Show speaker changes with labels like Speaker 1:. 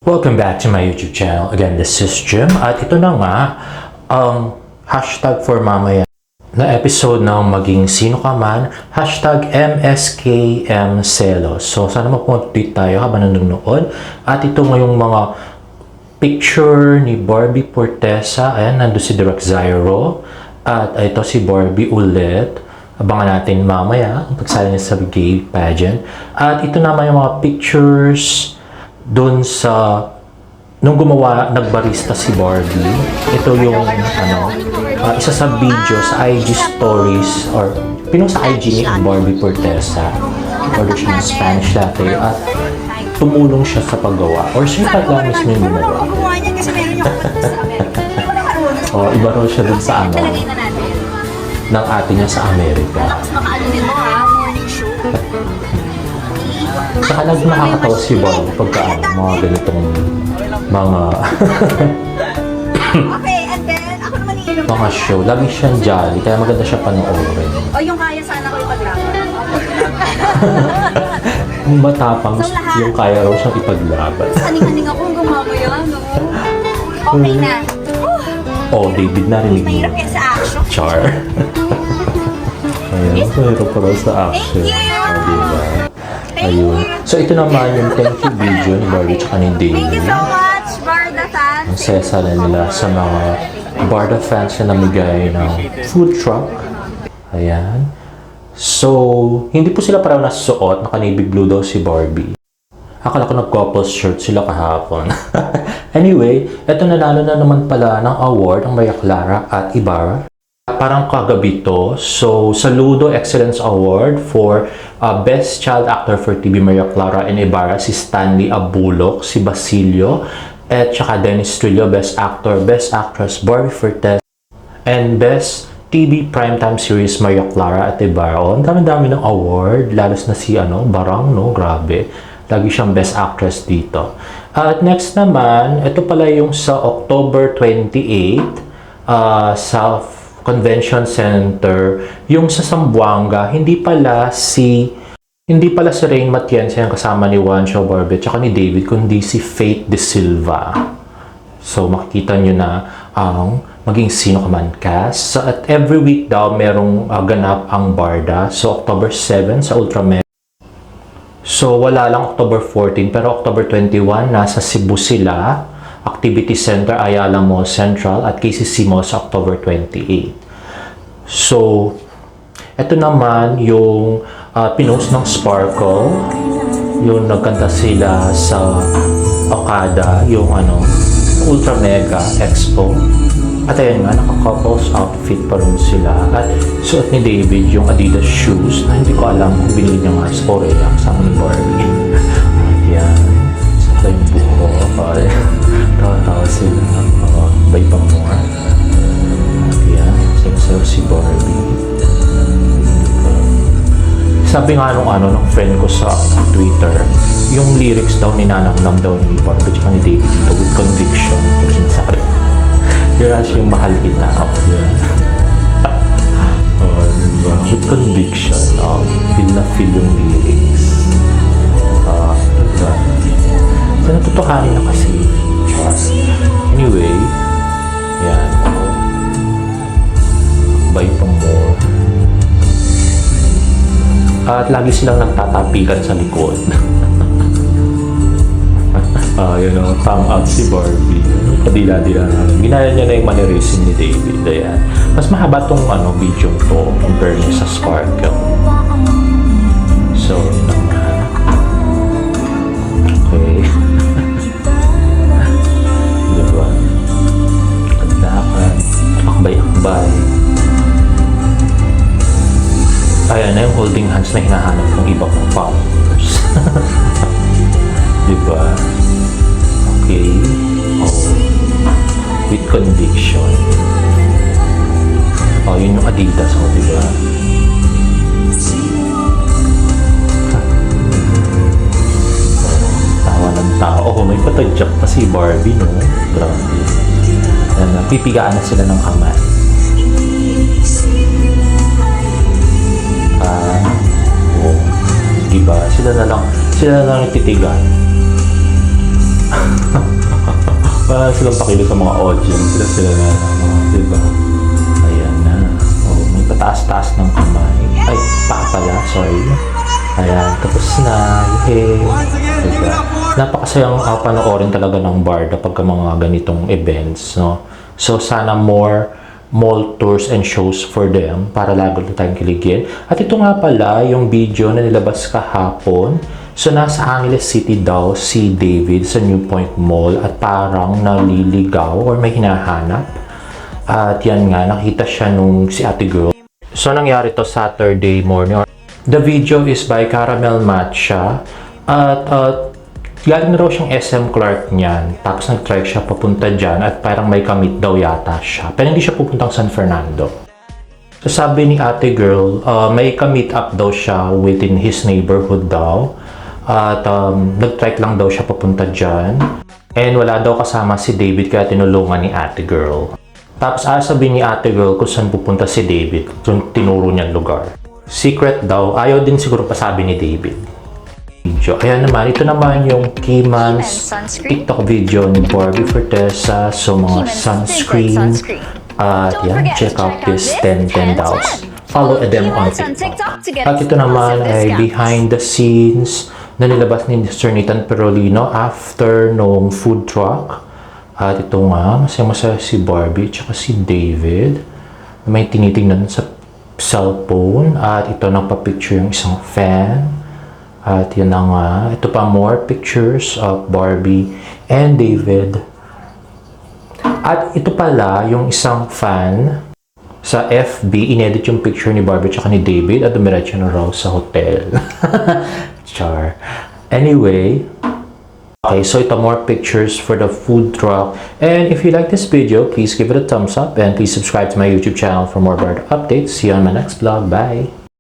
Speaker 1: Welcome back to my YouTube channel. Again, this is Jim. At ito na nga, ang hashtag for mamaya na episode ng Maging Sino Ka Man, hashtag MSKMSelos. So, sana mag-tweet tayo habang nanonood. At ito ngayong mga picture ni Barbie Fortesa. Ayan, nandun si Direk Zairo. At ito si Barbie ulit. Abangan natin mamaya ang pagsali niya sa gay pageant. At ito naman yung mga pictures doon sa nung nagbarista si Barbie. Ito yung isa sa video sa IG stories or pinost sa IG ni Barbie Fortesa. Order siya ng Spanish latte at tumulong siya sa paggawa or siya pala mismo yung gumawa. Iba raw siya dun sa ng ate niya sa Amerika. Saka lagi nakakatawa si Barbie pagka mga ganitong mga
Speaker 2: Okay, and then ako naman iinom.
Speaker 1: mga show. Lagi siyang jolly, kaya maganda siya panoorin.
Speaker 2: O yung kaya sana ko ipaglaban.
Speaker 1: Yung matapang, yung kaya raw siyang ipaglaban.
Speaker 2: Haning-haning akong gumamaya, no? Okay na.
Speaker 1: David, narinig mo.
Speaker 2: Mahirap yan sa action.
Speaker 1: Char. Ayun, mahirap pa raw sa action.
Speaker 2: Thank you!
Speaker 1: Diba? Ayun. So, ito naman yung thank you video ni Barbie tsaka ni
Speaker 2: Thank you
Speaker 1: David.
Speaker 2: so much, Barda fans.
Speaker 1: Ang sesala nila sa mga Barda fans na namigay ng food truck. Ayan. So, hindi po sila parang nasuot. Naka-navy blue daw si Barbie. Akala ko nag-couples shirt sila kahapon. Anyway, eto nanalo na naman pala ng award ang Maria Clara at Ibarra. Parang kagabi to. So, Saludo Excellence Award for Best Child Actor for TV Maria Clara and Ibarra, si Stanley Abulok, si Basilio, at saka Dennis Trillo, Best Actor, Best Actress, Barbie Fortesa, and Best TV Primetime Series Maria Clara at Ibarra. Ang dami-dami ng award, lalos na si Barang, no? Grabe. Lagi siyang Best Actress dito. At next naman, ito pala yung sa October 28, sa Convention Center, yung sa Zamboanga, hindi pala si Rain Matienza yung kasama ni Juancho Barbie tsaka ni David, kundi si Faith De Silva. So, makikita nyo na ang Maging Sino Ka Man cast. So, at every week daw, merong ganap ang Barda. So, October 7 sa Ultramed. So, wala lang October 14, pero October 21, nasa Cebu sila. Activity Center, Ayala Mall Central, at KCC Mall sa October 28. So, ito naman yung pinost ng Sparkle. Yung nagkanta sila sa Okada, yung Ultra Mega Expo. At ayun nga, naka-couples outfit pa rin sila. At suot ni David yung Adidas shoes na hindi ko alam kung binili niya nga sa Korea kasama ni Barbie. At yan, saka yung buho. Tawa-tawa sila. Bay pa more. Ayan. Sayo si Barbie. Sabi nga nung friend ko sa Twitter, yung lyrics daw ninanamnam daw ni Barbie at ni David dito with conviction. Yung sinasabi. Yun yung mahal kita. Yan. Diba? With conviction. Feel na feel yung lyrics. Diba? So, natutuhanin na kasi. Anyway, yan. Buy pa more. At lagi silang nagtatapikan sa likod. Thumb out si Barbie. Padila-dila na. Ginaya niya na yung mannerism ni David. Ayan. Mas mahaba tong video to compare niya sa Sparkle. So, yun naman. Okay. Diba? Kandakan. Akbay-akbay. Ayan na yung holding hands na hinahanap ng iba kong followers. Diba? Okay. With conviction. Yun yung Adidas. Diba? Tawa ng tao. May patadyak pa si Barbie, no? Grabe. Pipigaan na sila ng kamay. Diba? Sila na lang ititigan. silang pakilo sa mga audience. Sila na mga, diba? Ayan na. Oh, may pataas-taas ng kamay. Ay, paa pala, sorry. Ayan, tapos na. Yay! Diba? Napakasayang panoorin talaga ng Barda pagka mga ganitong events, no? So, sana more mall tours and shows for them para lalo na tayong kiligin. At ito nga pala yung video na nilabas kahapon. So, nasa Angeles City daw si David sa New Point Mall at parang naliligaw or may hinahanap. At yan nga, nakita siya nung si ate girl. So, nangyari to Saturday morning. The video is by Caramel Matcha. At galing na raw siyang SM Clark niyan. Tapos nag-try siya papunta dyan at parang may kamit daw yata siya. Pero hindi siya pupuntang San Fernando. So sabi ni ate girl, may ka-meet up daw siya within his neighborhood daw. At nag-try lang daw siya papunta dyan. And wala daw kasama si David kaya tinulungan ni ate girl. Tapos sabi ni ate girl kung saan pupunta si David. Kung tinuro niyang lugar. Secret daw. Ayaw din siguro pasabi ni David. Video. Ayan naman, ito naman yung Keyman's TikTok video ni Barbie Fortesa. So, mga sunscreen. At yan, check out this 10 dolls. Follow them on TikTok. At ito naman ay behind the scenes na nilabas ni Sir Nathan Perolino after nung food truck. At ito nga, masaya-masaya si Barbie at si David. May tinitingnan sa cellphone. At ito nagpa-picture yung isang fan. At yun na nga, ito pa more pictures of Barbie and David. At ito pala yung isang fan sa FB, inedit yung picture ni Barbie at ni David at dumiretso na raw sa hotel. Char. Anyway, okay, so ito more pictures for the food truck. And if you like this video, please give it a thumbs up and please subscribe to my YouTube channel for more Barda updates. See you on my next vlog. Bye!